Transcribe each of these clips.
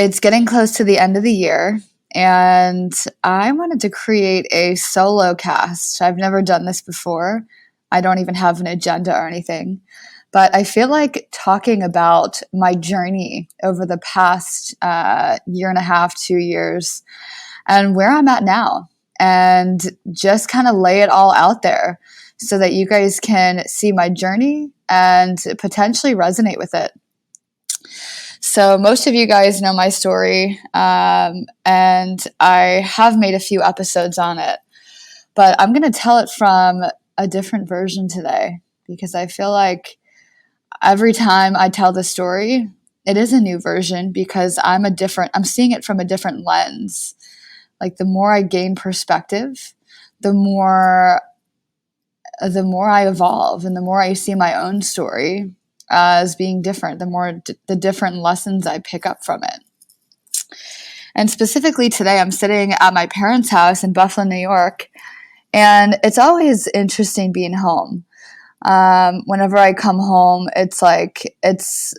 it's getting close to the end of the year, and I wanted to create a solo cast. I've never done this before. I don't even have an agenda or anything, but I feel like talking about my journey over the past year and a half, 2 years, and where I'm at now, and just kind of lay it all out there so that you guys can see my journey and potentially resonate with it. So most of you guys know my story, and I have made a few episodes on it, but I'm going to tell it from a different version today because I feel like every time I tell the story, it is a new version because I'm seeing it from a different lens. Like the more I gain perspective, the more I evolve and the more I see my own story as being different, the more the different lessons I pick up from it. And specifically today, I'm sitting at my parents' house in Buffalo, New York, and it's always interesting being home. Whenever I come home, it's like it's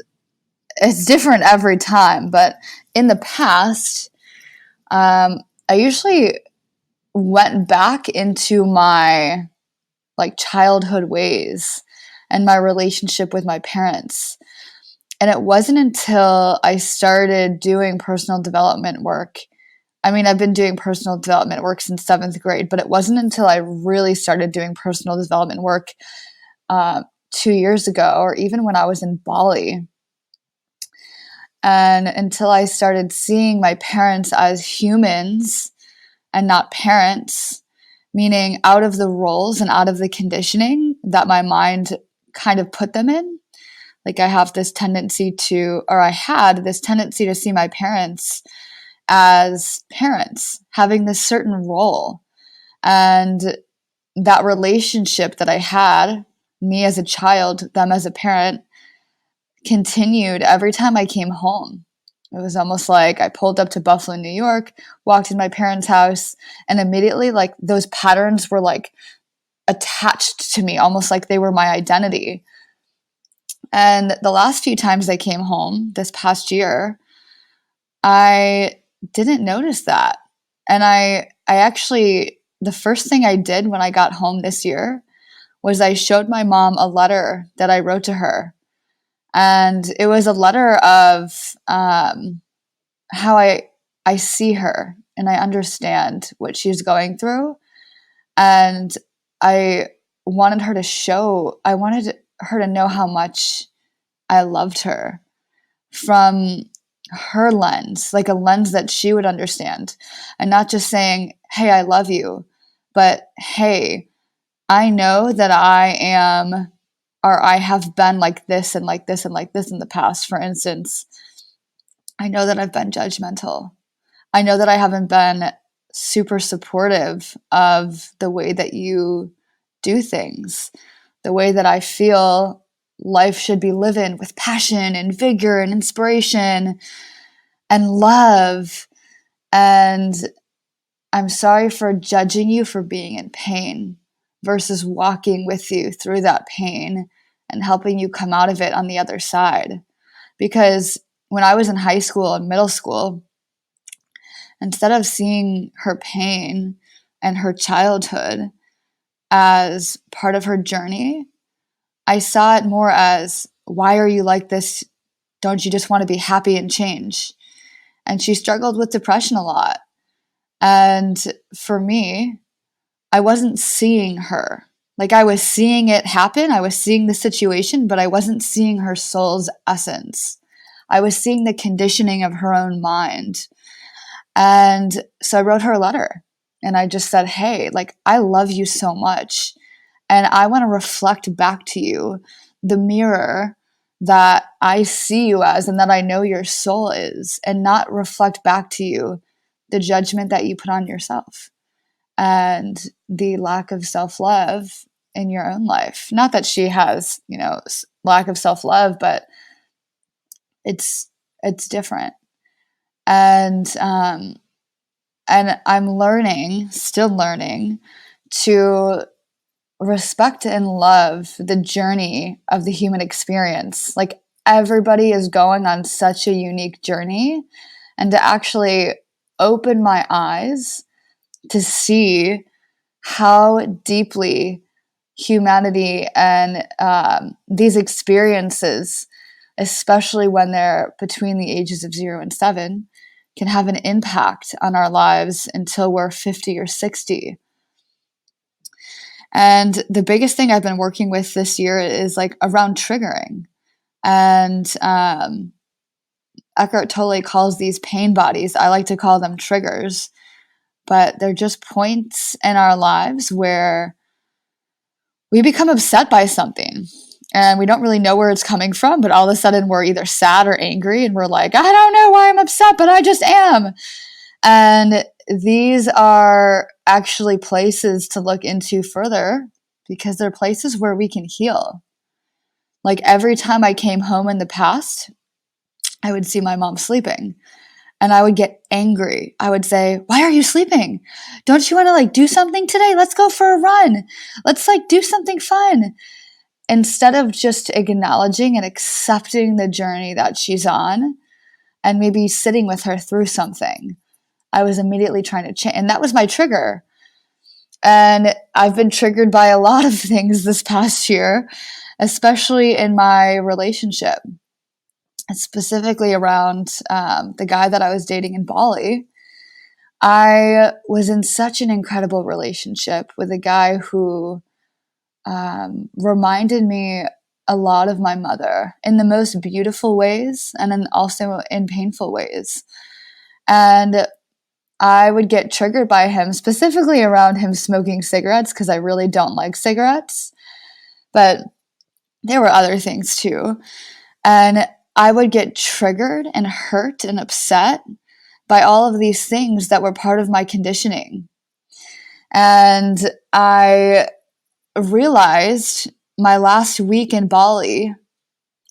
different every time. But in the past, I usually went back into my like childhood ways and my relationship with my parents. And it wasn't until I started doing personal development work. I mean, I've been doing personal development work since 7th grade, but it wasn't until I really started doing personal development work 2 years ago, or even when I was in Bali. And until I started seeing my parents as humans and not parents, meaning out of the roles and out of the conditioning that my mind kind of put them in. Like I had this tendency to see my parents as parents, having this certain role. And that relationship that I had, me as a child, them as a parent, continued every time I came home. It was almost like I pulled up to Buffalo, New York, walked in my parents' house, and immediately like those patterns were like attached to me, almost like they were my identity. And the last few times I came home this past year, I didn't notice that. And I actually, the first thing I did when I got home this year was I showed my mom a letter that I wrote to her. And it was a letter of how I see her and I understand what she's going through. And I wanted her to know how much I loved her from her lens, like a lens that she would understand. And not just saying, hey, I love you, but hey, I know that I am, or I have been like this and like this and like this in the past. For instance, I know that I've been judgmental. I know that I haven't been super supportive of the way that you do things, the way that I feel life should be living with passion and vigor and inspiration and love. And I'm sorry for judging you for being in pain versus walking with you through that pain and helping you come out of it on the other side. Because when I was in high school and middle school, instead of seeing her pain and her childhood as part of her journey, I saw it more as, why are you like this? Don't you just want to be happy and change? And she struggled with depression a lot. And for me, I wasn't seeing her. Like I was seeing it happen. I was seeing the situation, but I wasn't seeing her soul's essence. I was seeing the conditioning of her own mind. And so I wrote her a letter and I just said, hey, like, I love you so much. And I want to reflect back to you the mirror that I see you as and that I know your soul is, and not reflect back to you the judgment that you put on yourself and the lack of self-love in your own life. Not that she has, lack of self-love, but it's different. And I'm still learning to respect and love the journey of the human experience. Like everybody is going on such a unique journey, and to actually open my eyes to see how deeply humanity and these experiences, especially when they're between the ages of 0 and 7, can have an impact on our lives until we're 50 or 60. And the biggest thing I've been working with this year is like around triggering. And Eckhart Tolle calls these pain bodies. I like to call them triggers, but they're just points in our lives where we become upset by something and we don't really know where it's coming from, but all of a sudden we're either sad or angry and we're like, I don't know why I'm upset, but I just am. And these are actually places to look into further because they're places where we can heal. Like every time I came home in the past, I would see my mom sleeping and I would get angry. I would say, why are you sleeping? Don't you want to like do something today? Let's go for a run. Let's like do something fun. Instead of just acknowledging and accepting the journey that she's on and maybe sitting with her through something, I was immediately trying to change. And that was my trigger. And I've been triggered by a lot of things this past year, especially in my relationship, specifically around the guy that I was dating in Bali. I was in such an incredible relationship with a guy who reminded me a lot of my mother in the most beautiful ways and then also in painful ways. And I would get triggered by him, specifically around him smoking cigarettes, because I really don't like cigarettes. But there were other things too. And I would get triggered and hurt and upset by all of these things that were part of my conditioning. And I realized my last week in Bali,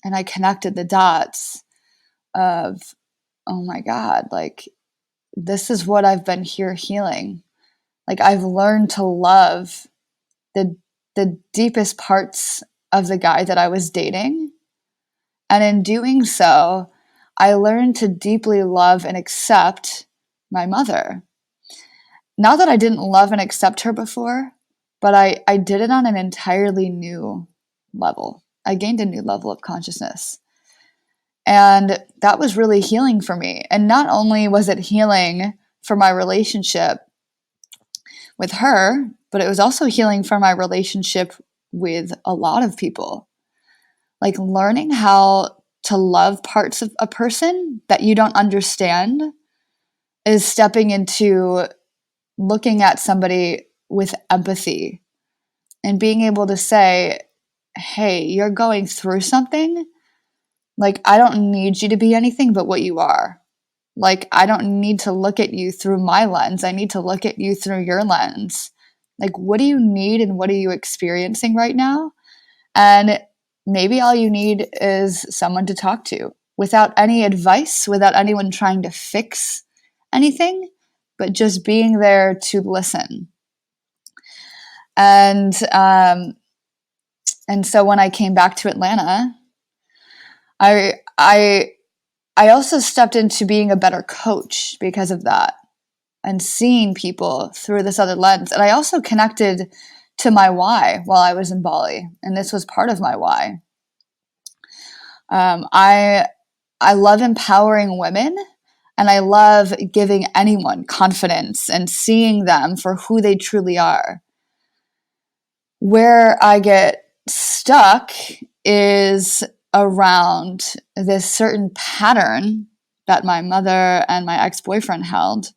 and I connected the dots of, oh my God, like, this is what I've been here healing. Like I've learned to love the deepest parts of the guy that I was dating. And in doing so, I learned to deeply love and accept my mother. Not that I didn't love and accept her before, but I did it on an entirely new level. I gained a new level of consciousness. And that was really healing for me. And not only was it healing for my relationship with her, but it was also healing for my relationship with a lot of people. Like learning how to love parts of a person that you don't understand is stepping into looking at somebody with empathy and being able to say, hey, you're going through something. Like, I don't need you to be anything but what you are. Like, I don't need to look at you through my lens. I need to look at you through your lens. Like, what do you need and what are you experiencing right now? And maybe all you need is someone to talk to without any advice, without anyone trying to fix anything, but just being there to listen. And so when I came back to Atlanta, I also stepped into being a better coach because of that and seeing people through this other lens. And I also connected to my why while I was in Bali. And this was part of my why. I love empowering women and I love giving anyone confidence and seeing them for who they truly are. Where I get stuck is around this certain pattern that my mother and my ex-boyfriend held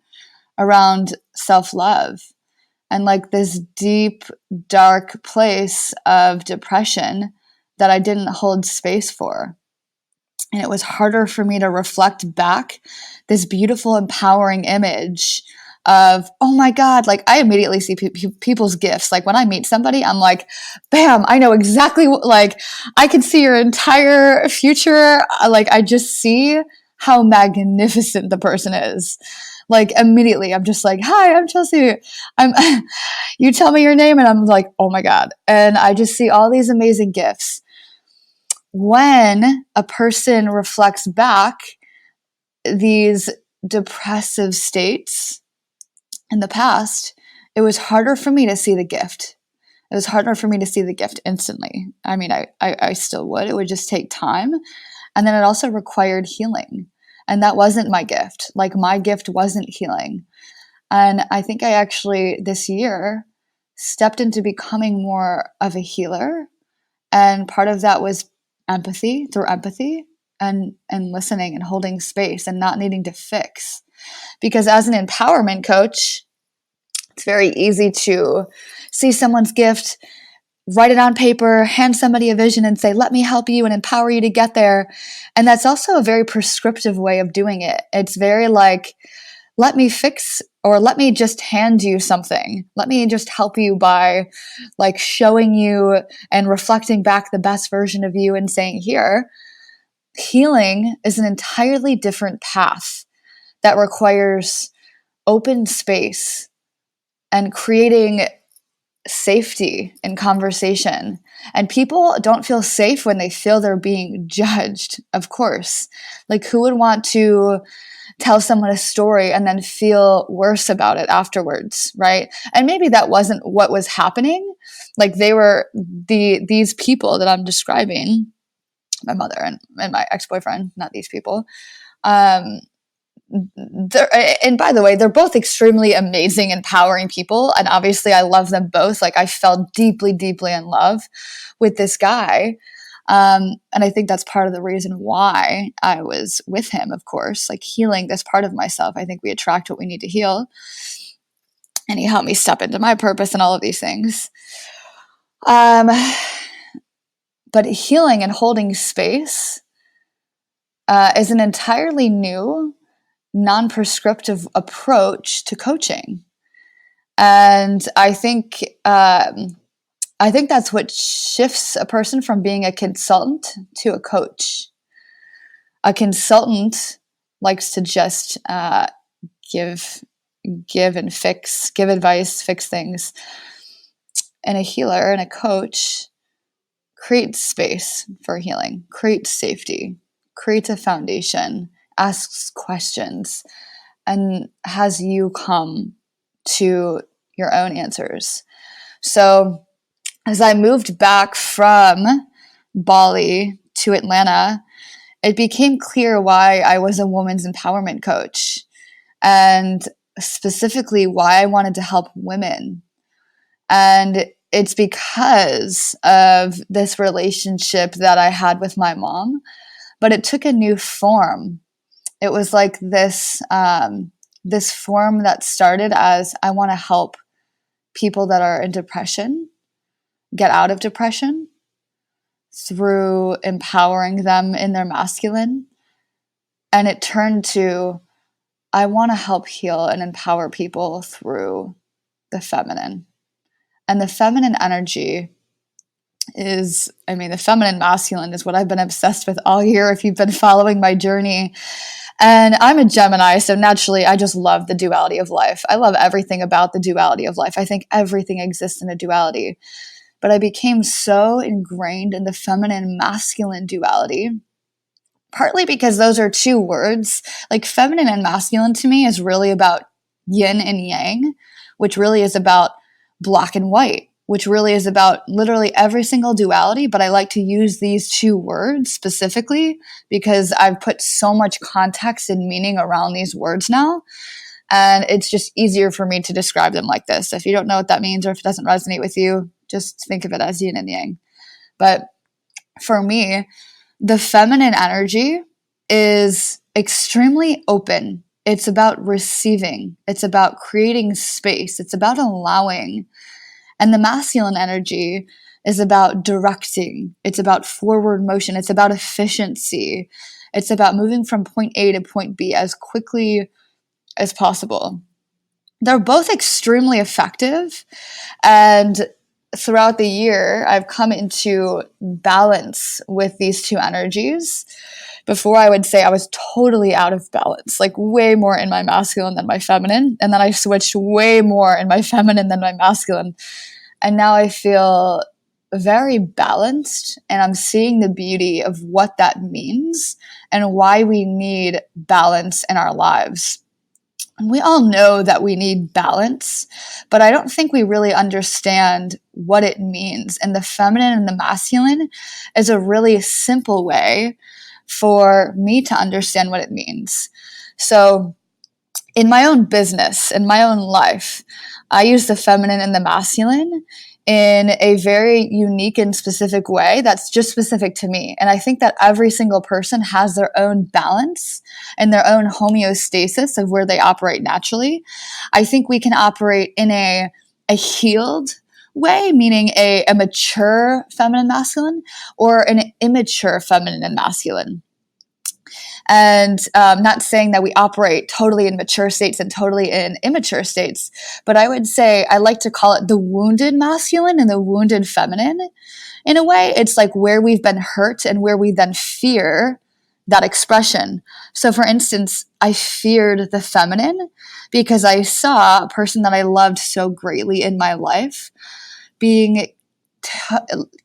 around self-love and like this deep, dark place of depression that I didn't hold space for. And it was harder for me to reflect back this beautiful, empowering image of, oh my God, like I immediately see people's gifts. Like when I meet somebody, I'm like, bam, I know exactly like I can see your entire future. Like I just see how magnificent the person is. Like immediately, I'm just like, hi, I'm Chelsae. You tell me your name and I'm like, oh my God. And I just see all these amazing gifts. When a person reflects back these depressive states in the past, it was harder for me to see the gift. It was harder for me to see the gift instantly. I mean, I still would. It would just take time. And then it also required healing. And that wasn't my gift. Like, my gift wasn't healing. And I think I actually this year stepped into becoming more of a healer. And part of that was through empathy and listening and holding space and not needing to fix. Because as an empowerment coach, it's very easy to see someone's gift, write it on paper, hand somebody a vision and say, let me help you and empower you to get there. And that's also a very prescriptive way of doing it. It's very like, let me fix, or let me just hand you something. Let me just help you by like showing you and reflecting back the best version of you and saying, here. Healing is an entirely different path that requires open space and creating safety in conversation. And people don't feel safe when they feel they're being judged, of course. Like, who would want to tell someone a story and then feel worse about it afterwards, right? And maybe that wasn't what was happening. Like, they were these people that I'm describing, my mother and my ex-boyfriend, not these people. And by the way, they're both extremely amazing, empowering people. And obviously I love them both. Like, I fell deeply, deeply in love with this guy. And I think that's part of the reason why I was with him, of course, like healing this part of myself. I think we attract what we need to heal. And he helped me step into my purpose and all of these things. But healing and holding space is an entirely new, non-prescriptive approach to coaching. And I think that's what shifts a person from being a consultant to a coach. A consultant likes to just give and fix, give advice, fix things. And a healer and a coach creates space for healing, creates safety, creates a foundation, asks questions, and has you come to your own answers. So as I moved back from Bali to Atlanta, it became clear why I was a women's empowerment coach, and specifically why I wanted to help women. And it's because of this relationship that I had with my mom, but it took a new form. It was like this form that started as, I want to help people that are in depression get out of depression through empowering them in their masculine. And it turned to, I want to help heal and empower people through the feminine. And the feminine energy is, the feminine masculine is what I've been obsessed with all year if you've been following my journey. And I'm a Gemini, so naturally I just love the duality of life. I love everything about the duality of life. I think everything exists in a duality. But I became so ingrained in the feminine masculine duality, partly because those are two words. Like, feminine and masculine to me is really about yin and yang, which really is about black and white, which really is about literally every single duality. But I like to use these two words specifically because I've put so much context and meaning around these words now. And it's just easier for me to describe them like this. If you don't know what that means, or if it doesn't resonate with you, just think of it as yin and yang. But for me, the feminine energy is extremely open. It's about receiving. It's about creating space. It's about allowing. And the masculine energy is about directing. It's about forward motion. It's about efficiency. It's about moving from point A to point B as quickly as possible. They're both extremely effective. And throughout the year, I've come into balance with these two energies. Before, I would say I was totally out of balance, like way more in my masculine than my feminine. And then I switched way more in my feminine than my masculine. And now I feel very balanced, and I'm seeing the beauty of what that means and why we need balance in our lives. And we all know that we need balance, but I don't think we really understand what it means. And the feminine and the masculine is a really simple way for me to understand what it means. So in my own business, in my own life, I use the feminine and the masculine in a very unique and specific way that's just specific to me. And I think that every single person has their own balance and their own homeostasis of where they operate naturally. I think we can operate in a healed way, meaning a mature feminine masculine, or an immature feminine and masculine. And not saying that we operate totally in mature states and totally in immature states, but I would say I like to call it the wounded masculine and the wounded feminine. In a way, it's like where we've been hurt and where we then fear that expression. So for instance, I feared the feminine because I saw a person that I loved so greatly in my life being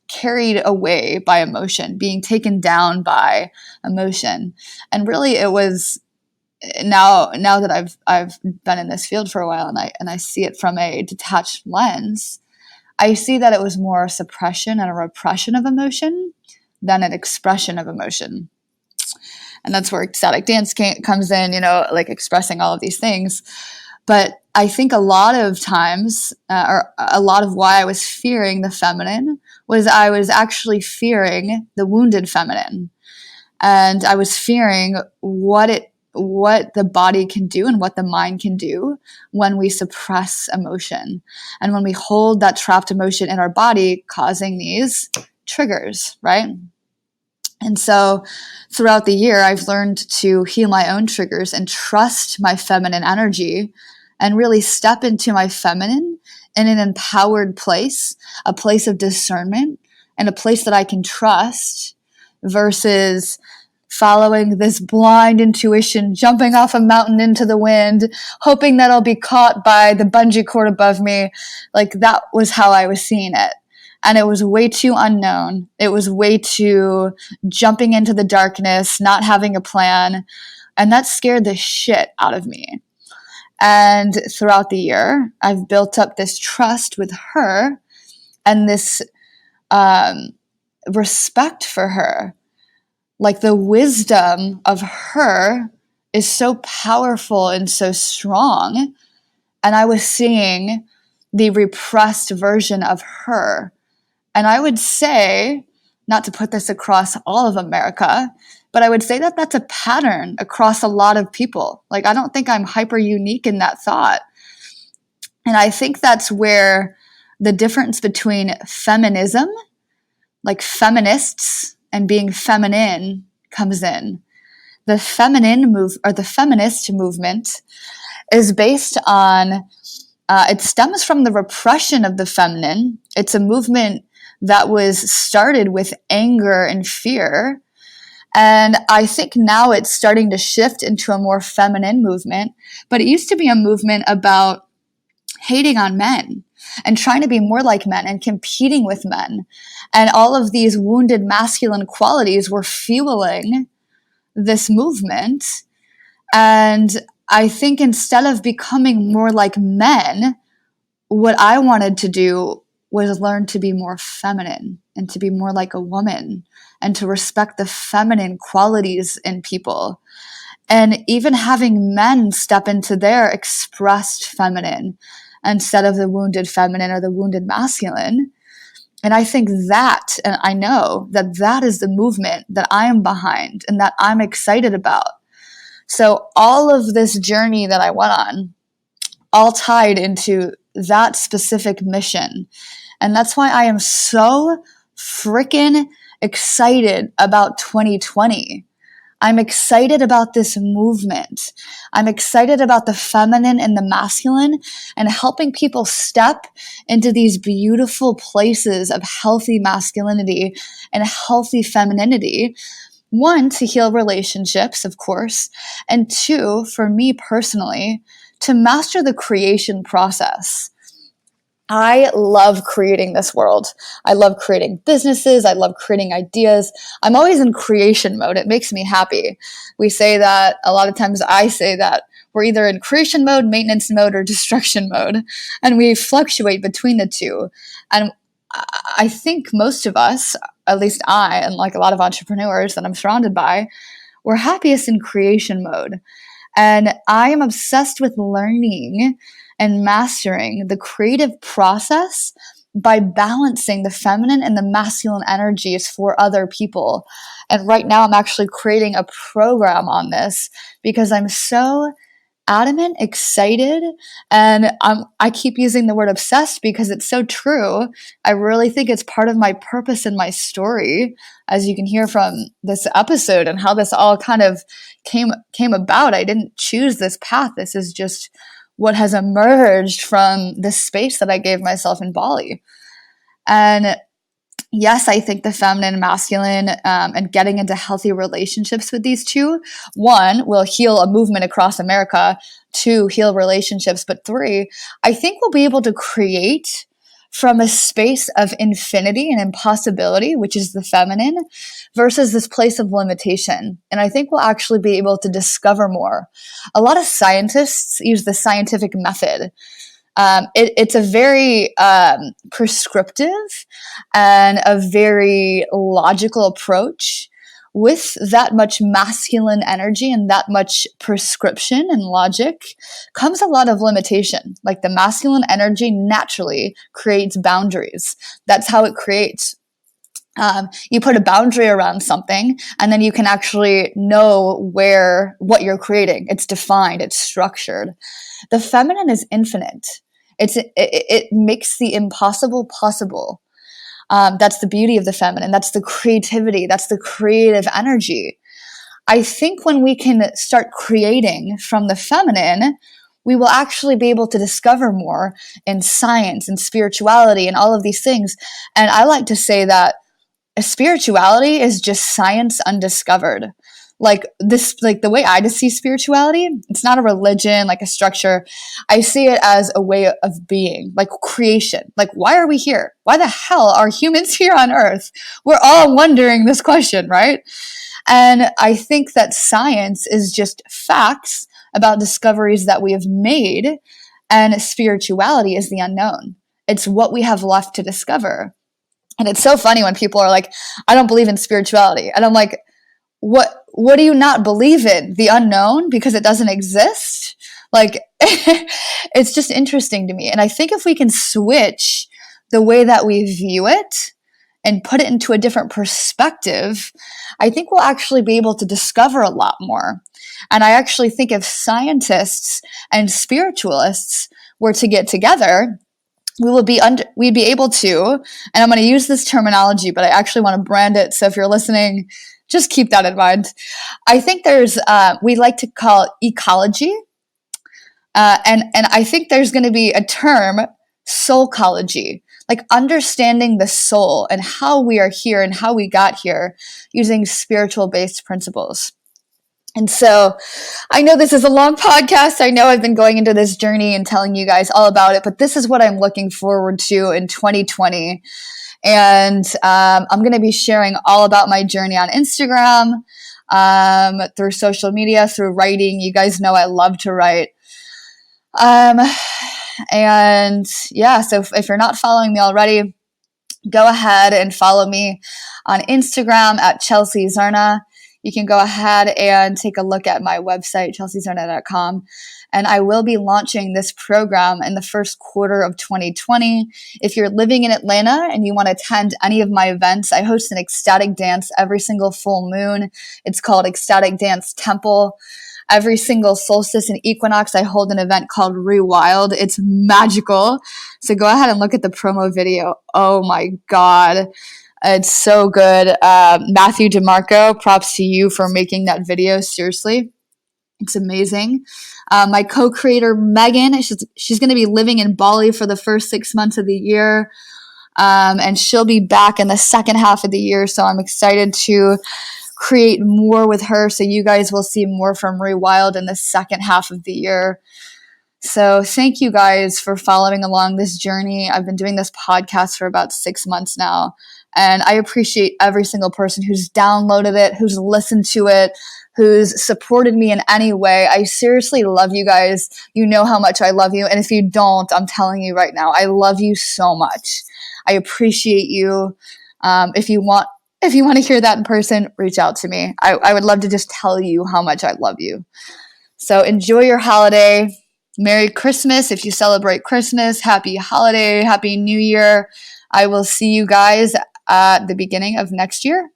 carried away by emotion, being taken down by emotion. And really it was now that I've been in this field for a while, and I see it from a detached lens, I see that it was more a suppression and a repression of emotion than an expression of emotion. And that's where ecstatic dance comes in, like expressing all of these things. But I think a lot of times, or a lot of why I was fearing the feminine was I was actually fearing the wounded feminine. And I was fearing what the body can do and what the mind can do when we suppress emotion. And when we hold that trapped emotion in our body, causing these triggers, right? And so throughout the year, I've learned to heal my own triggers and trust my feminine energy and really step into my feminine in an empowered place, a place of discernment, and a place that I can trust versus following this blind intuition, jumping off a mountain into the wind, hoping that I'll be caught by the bungee cord above me. Like that was how I was seeing it. And it was way too unknown. It was way too jumping into the darkness, not having a plan. And that scared the shit out of me. And throughout the year, I've built up this trust with her and this respect for her. Like the wisdom of her is so powerful and so strong. And I was seeing the repressed version of her. And I would say, not to put this across all of America, but I would say that that's a pattern across a lot of people. Like, I don't think I'm hyper unique in that thought. And I think that's where the difference between feminism, like feminists, and being feminine comes in. The feminist movement is based on, it stems from the repression of the feminine. It's a movement that was started with anger and fear. And I think now it's starting to shift into a more feminine movement. But it used to be a movement about hating on men and trying to be more like men and competing with men. And all of these wounded masculine qualities were fueling this movement. And I think instead of becoming more like men, what I wanted to do was learn to be more feminine and to be more like a woman and to respect the feminine qualities in people. And even having men step into their expressed feminine instead of the wounded feminine or the wounded masculine. And I think that, and I know that that is the movement that I am behind and that I'm excited about. So all of this journey that I went on, all tied into that specific mission. And that's why I am so freaking excited about 2020. I'm excited about this movement. I'm excited about the feminine and the masculine and helping people step into these beautiful places of healthy masculinity and healthy femininity. One, to heal relationships, of course, and two, for me personally, to master the creation process. I love creating this world. I love creating businesses. I love creating ideas. I'm always in creation mode. It makes me happy. We say that a lot of times. I say that we're either in creation mode, maintenance mode, or destruction mode. And we fluctuate between the two. And I think most of us, at least I, and like a lot of entrepreneurs that I'm surrounded by, we're happiest in creation mode. And I am obsessed with learning and mastering the creative process by balancing the feminine and the masculine energies for other people. And right now, I'm actually creating a program on this because I'm so adamant, excited, and I keep using the word obsessed because it's so true. I really think it's part of my purpose and my story, as you can hear from this episode and how this all kind of came about. I didn't choose this path. This is just what has emerged from the space that I gave myself in Bali. And yes, I think the feminine and masculine and getting into healthy relationships with these two, one, will heal a movement across America, two, heal relationships, but three, I think we'll be able to create from a space of infinity and impossibility, which is the feminine, versus this place of limitation. And I think we'll actually be able to discover more. A lot of scientists use the scientific method. It's a very prescriptive and a very logical approach. With that much masculine energy and that much prescription and logic comes a lot of limitation. Like the masculine energy naturally creates boundaries. That's how it creates. You put a boundary around something and then you can actually know what you're creating. It's defined, it's structured. The feminine is infinite. It makes the impossible possible. That's the beauty of the feminine. That's the creativity. That's the creative energy. I think when we can start creating from the feminine, we will actually be able to discover more in science and spirituality and all of these things. And I like to say that spirituality is just science undiscovered. Like the way I just see spirituality, it's not a religion, like a structure. I see it as a way of being, like creation. Like, why are we here? Why the hell are humans here on Earth? We're all wondering this question, right? And I think that science is just facts about discoveries that we have made, and spirituality is the unknown. It's what we have left to discover. And it's so funny when people are like, I don't believe in spirituality. And I'm like, what do you not believe in? The unknown because it doesn't exist? Like, it's just interesting to me. And I think if we can switch the way that we view it and put it into a different perspective, I think we'll actually be able to discover a lot more. And I actually think if scientists and spiritualists were to get together, we'd be able to, and I'm going to use this terminology, but I actually want to brand it. So if you're listening, just keep that in mind. I think there's, we like to call it ecology. And I think there's going to be a term, soulcology, like understanding the soul and how we are here and how we got here using spiritual based principles. And so I know this is a long podcast. I know I've been going into this journey and telling you guys all about it, but this is what I'm looking forward to in 2020. And I'm going to be sharing all about my journey on Instagram, through social media, through writing. You guys know I love to write. And yeah, so if you're not following me already, go ahead and follow me on Instagram at Chelsae Zirna. You can go ahead and take a look at my website, chelseazirna.com. And I will be launching this program in the first quarter of 2020. If you're living in Atlanta and you want to attend any of my events, I host an ecstatic dance every single full moon. It's called Ecstatic Dance Temple. Every single solstice and equinox, I hold an event called Rewild. It's magical. So go ahead and look at the promo video. Oh my God. It's so good. Matthew DeMarco, props to you for making that video. Seriously. It's amazing. My co-creator, Megan, she's going to be living in Bali for the first 6 months of the year. And she'll be back in the second half of the year. So I'm excited to create more with her. So you guys will see more from Rewild in the second half of the year. So thank you guys for following along this journey. I've been doing this podcast for about 6 months now, and I appreciate every single person who's downloaded it, who's listened to it, who's supported me in any way. I seriously love you guys. You know how much I love you. And if you don't, I'm telling you right now, I love you so much. I appreciate you. If you want to hear that in person, reach out to me. I would love to just tell you how much I love you. So enjoy your holiday. Merry Christmas if you celebrate Christmas. Happy holiday. Happy New Year. I will see you guys at the beginning of next year.